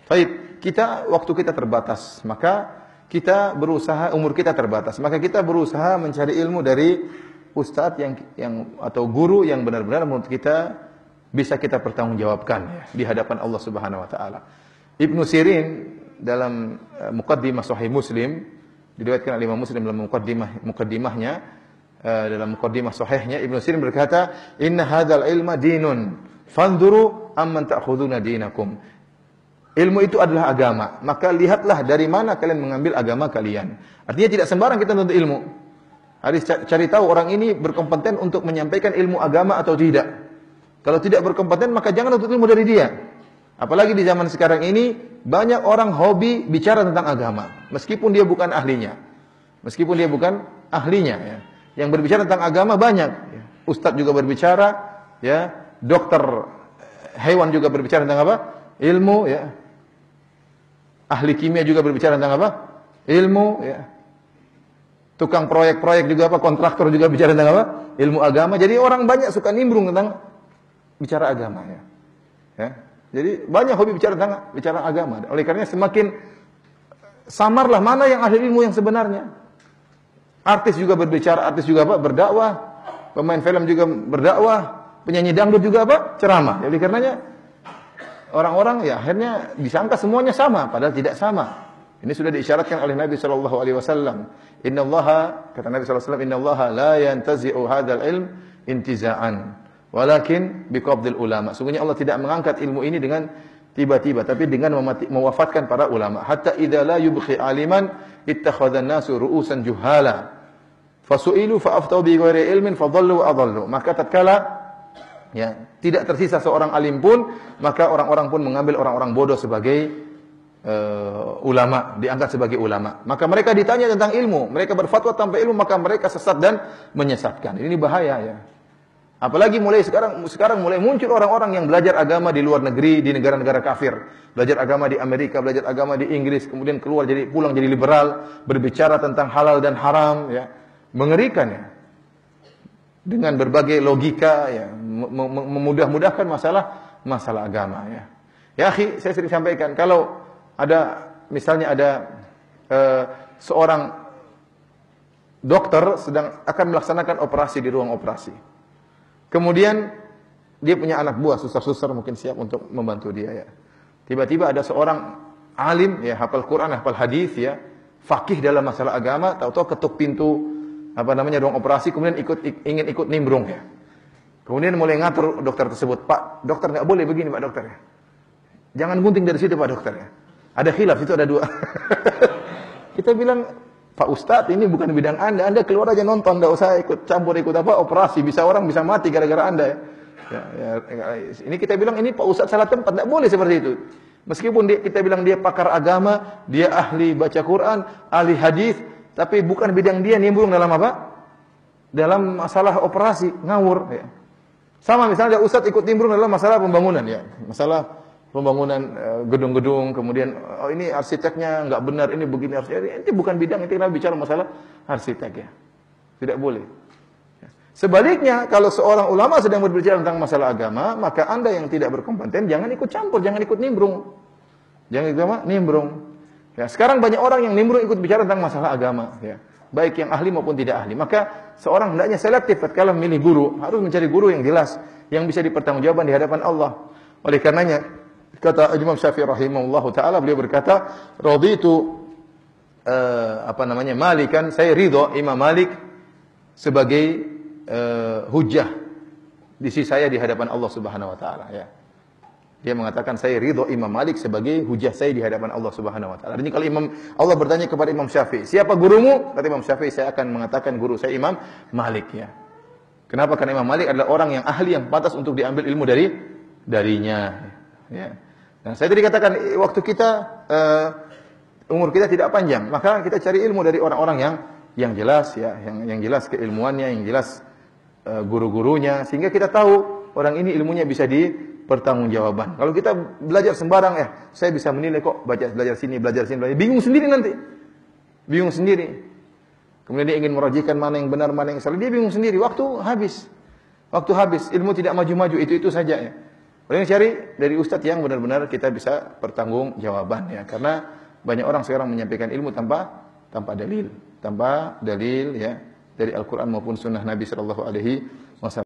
Baik, waktu kita terbatas, maka kita berusaha, umur kita terbatas, maka kita berusaha mencari ilmu dari ustadz yang atau guru yang benar-benar menurut kita bisa kita pertanggungjawabkan ya, di hadapan Allah Subhanahu wa taala. Ibnu Sirin dalam Muqaddimah Sahih Muslim, diriwayatkan oleh Imam Muslim dalam muqaddimahnya, dalam muqaddimah sahihnya, Ibnu Sirin berkata, "Inna hadzal ilma dinun, fanzuru amman ta'khuduna dinakum." Ilmu itu adalah agama, maka lihatlah dari mana kalian mengambil agama kalian. Artinya tidak sembarang kita menuntut ilmu. Harus cari tahu orang ini berkompeten untuk menyampaikan ilmu agama atau tidak. Kalau tidak berkompeten, maka jangan menuntut ilmu dari dia. Apalagi di zaman sekarang ini, banyak orang hobi bicara tentang agama, meskipun dia bukan ahlinya. Meskipun dia bukan ahlinya, ya. Yang berbicara tentang agama banyak. Ya. Ustadz juga berbicara, ya. Dokter hewan juga berbicara tentang apa? Ilmu, ya. Ahli kimia juga berbicara tentang apa? Ilmu, ya. Tukang proyek-proyek juga apa? Kontraktor juga bicara tentang apa? Ilmu agama. Jadi orang banyak suka nimbrung tentang bicara agama, ya. Ya. Jadi banyak hobi bicara agama. Oleh karenanya semakin samarlah mana yang ahli ilmu yang sebenarnya. Artis juga berbicara, artis juga apa? Berdakwah. Pemain film juga berdakwah. Penyanyi dangdut juga apa? Ceramah. Jadi karenanya orang-orang ya akhirnya disangka semuanya sama, padahal tidak sama. Ini sudah diisyaratkan oleh Nabi sallallahu alaihi wasallam. Innallaha, kata Nabi sallallahu alaihi wasallam, innallaha la yantazi'u hadzal ilm intiza'an, walakin biqabdil ulama. Sungguhnya Allah tidak mengangkat ilmu ini dengan tiba-tiba, tapi dengan mewafatkan para ulama. Hatta idza la yubqi aliman ittakhadha an-nasu ru'usan juhala. Fasu'ilu fa'aftau bi ghairi ilmin fadhallu wa adhallu. Maka tatkala ya, tidak tersisa seorang alim pun, maka orang-orang pun mengambil orang-orang bodoh sebagai ulama, diangkat sebagai ulama. Maka mereka ditanya tentang ilmu, mereka berfatwa tanpa ilmu, maka mereka sesat dan menyesatkan. Ini bahaya ya. Apalagi mulai sekarang mulai muncul orang-orang yang belajar agama di luar negeri, di negara-negara kafir. Belajar agama di Amerika, belajar agama di Inggris, kemudian pulang jadi liberal, berbicara tentang halal dan haram ya. Mengerikan ya. Dengan berbagai logika ya, memudah-mudahkan masalah agama ya. Ya akhi, saya sering sampaikan kalau misalnya ada seorang dokter sedang akan melaksanakan operasi di ruang operasi. Kemudian dia punya anak buah, suster-suster mungkin siap untuk membantu dia ya. Tiba-tiba ada seorang alim ya, hafal Quran, hafal hadis ya, faqih dalam masalah agama, tahu-tahu ketuk pintu ruang operasi, kemudian ingin ikut nimbrung ya. Kemudian mulai ngatur dokter tersebut, "Pak, dokter nggak boleh begini, Pak dokter ya. Jangan gunting dari situ, Pak dokter ya. Ada khilaf, itu ada dua." Kita bilang, "Pak Ustadz, ini bukan bidang Anda keluar aja nonton, nggak usah ikut campur operasi, orang bisa mati gara-gara Anda ya." Ini kita bilang, ini Pak Ustadz salah tempat, nggak boleh seperti itu. Meskipun kita bilang dia pakar agama, dia ahli baca Quran, ahli hadis, tapi bukan bidang dia nimbrung dalam apa? Dalam masalah operasi, ngawur ya. Sama misalnya Ustadz ikut nimbrung dalam masalah pembangunan ya. Masalah pembangunan gedung-gedung, kemudian ini arsiteknya nggak benar, ini begini arsiteknya. Ini bukan bidang, itu kita bicara masalah arsitek ya. Tidak boleh. Sebaliknya, kalau seorang ulama sedang berbicara tentang masalah agama, maka Anda yang tidak berkompeten jangan ikut campur, jangan ikut nimbrung. Jangan ikut apa? Nimbrung. Ya, sekarang banyak orang yang nimbrung ikut bicara tentang masalah agama ya. Baik yang ahli maupun tidak ahli. Maka seorang hendaknya selektif kalau memilih guru, harus mencari guru yang jelas, yang bisa dipertanggungjawabkan di hadapan Allah. Oleh karenanya, kata Imam Syafi'i rahimahullahu taala, beliau berkata, "Raditu Malikan, saya ridho Imam Malik sebagai hujjah di sisi saya di hadapan Allah Subhanahu wa taala ya." Dia mengatakan, "Saya ridho Imam Malik sebagai hujjah saya di hadapan Allah Subhanahu wa taala." Jadi kalau Allah bertanya kepada Imam Syafi'i, "Siapa gurumu?" Kata Imam Syafi'i, "Saya akan mengatakan guru saya Imam Malik ya." Kenapa? Karena Imam Malik adalah orang yang ahli, yang pantas untuk diambil ilmu darinya ya. Nah, saya tadi katakan waktu kita umur kita tidak panjang, maka kita cari ilmu dari orang-orang yang jelas ya, yang jelas keilmuannya, yang jelas guru-gurunya, sehingga kita tahu orang ini ilmunya bisa dipertanggungjawaban. Kalau kita belajar sembarang ya, saya bisa menilai kok belajar sini, bingung sendiri nanti. Bingung sendiri. Kemudian dia ingin merajikan mana yang benar, mana yang salah, dia bingung sendiri, waktu habis. Ilmu tidak maju-maju, itu saja ya. Boleh cari dari ustadz yang benar-benar kita bisa pertanggung jawaban ya. Karena banyak orang sekarang menyampaikan ilmu tanpa dalil ya dari Al-Qur'an maupun sunnah Nabi sallallahu alaihi wasallam.